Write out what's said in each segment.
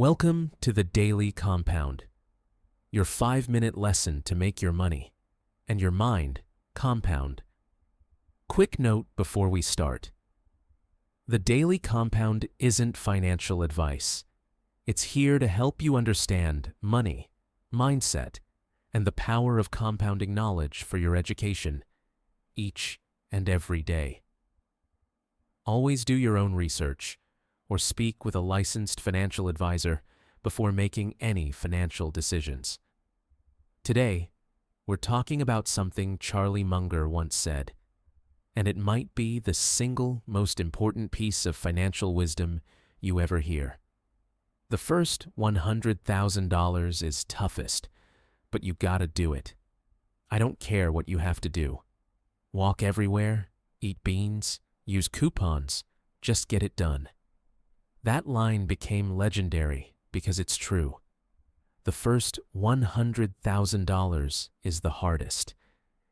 Welcome to the Daily Compound, your 5-minute lesson to make your money and your mind compound. Quick note before we start. The Daily Compound isn't financial advice. It's here to help you understand money, mindset, and the power of compounding knowledge for your education each and every day. Always do your own research or speak with a licensed financial advisor before making any financial decisions. Today, we're talking about something Charlie Munger once said, and it might be the single most important piece of financial wisdom you ever hear. The first $100,000 is toughest, but you gotta do it. I don't care what you have to do. Walk everywhere, eat beans, use coupons, just get it done. That line became legendary because it's true. The first $100,000 is the hardest.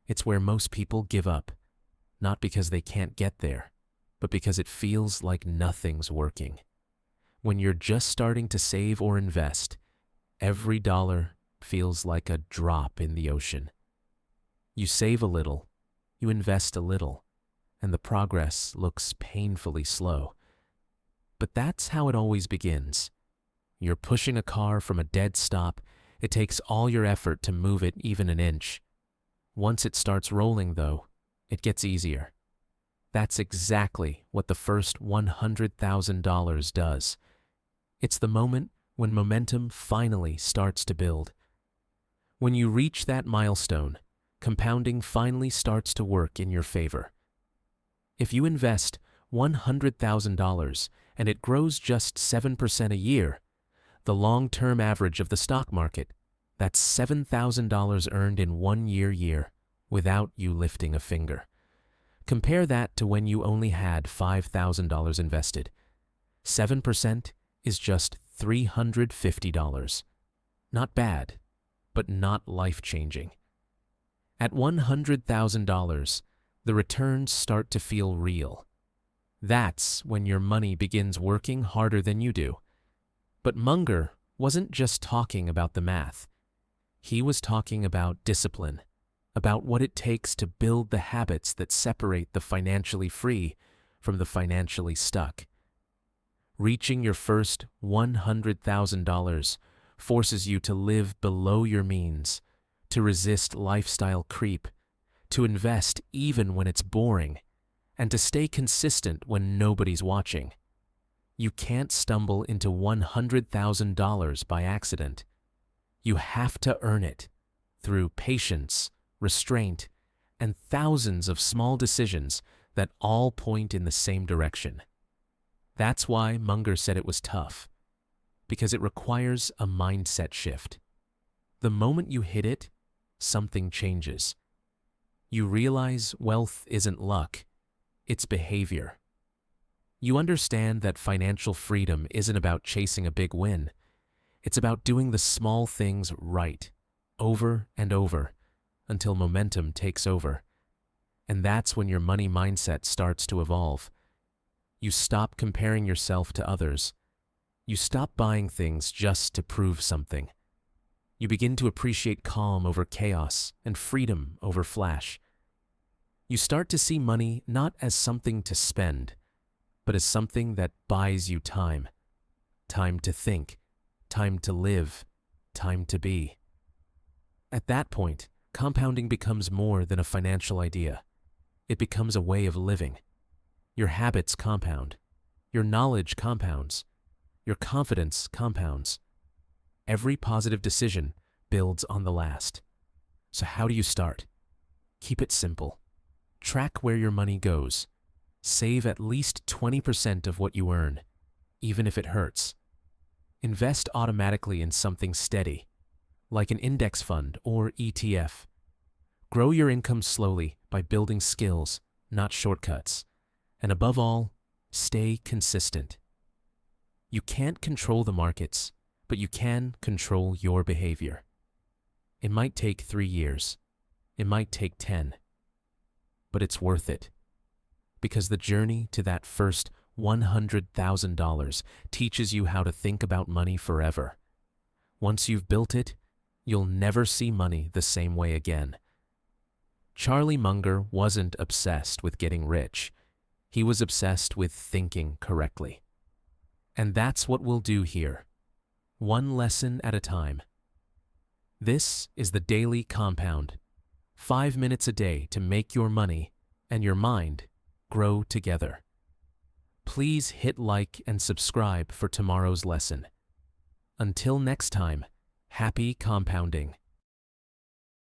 It's where most people give up, not because they can't get there, but because it feels like nothing's working. When you're just starting to save or invest, every dollar feels like a drop in the ocean. You save a little, you invest a little, and the progress looks painfully slow. But that's how it always begins. You're pushing a car from a dead stop. It takes all your effort to move it even an inch. Once it starts rolling, though, it gets easier. That's exactly what the first $100,000 does. It's the moment when momentum finally starts to build. When you reach that milestone, compounding finally starts to work in your favor. If you invest $100,000 and it grows just 7% a year, the long-term average of the stock market, that's $7,000 earned in 1 year without you lifting a finger. Compare that to when you only had $5,000 invested. 7% is just $350. Not bad, but not life-changing. At $100,000, the returns start to feel real. That's when your money begins working harder than you do. But Munger wasn't just talking about the math. He was talking about discipline, about what it takes to build the habits that separate the financially free from the financially stuck. Reaching your first $100,000 forces you to live below your means, to resist lifestyle creep, to invest even when it's boring, and to stay consistent when nobody's watching. You can't stumble into $100,000 by accident. You have to earn it through patience, restraint, and thousands of small decisions that all point in the same direction. That's why Munger said it was tough, because it requires a mindset shift. The moment you hit it, something changes. You realize wealth isn't luck. It's behavior. You understand that financial freedom isn't about chasing a big win. It's about doing the small things right, over and over, until momentum takes over. And that's when your money mindset starts to evolve. You stop comparing yourself to others. You stop buying things just to prove something. You begin to appreciate calm over chaos and freedom over flash. You start to see money not as something to spend, but as something that buys you time. Time to think, time to live, time to be. At that point, compounding becomes more than a financial idea. It becomes a way of living. Your habits compound. Your knowledge compounds. Your confidence compounds. Every positive decision builds on the last. So how do you start? Keep it simple. Track where your money goes. Save at least 20% of what you earn, even if it hurts. Invest automatically in something steady, like an index fund or ETF. Grow your income slowly by building skills, not shortcuts. And above all, stay consistent. You can't control the markets, but you can control your behavior. It might take 3 years. It might take 10. But it's worth it. Because the journey to that first $100,000 teaches you how to think about money forever. Once you've built it, you'll never see money the same way again. Charlie Munger wasn't obsessed with getting rich. He was obsessed with thinking correctly. And that's what we'll do here, one lesson at a time. This is the Daily Compound. 5 minutes a day to make your money and your mind grow together. Please hit like and subscribe for tomorrow's lesson. Until next time, happy compounding.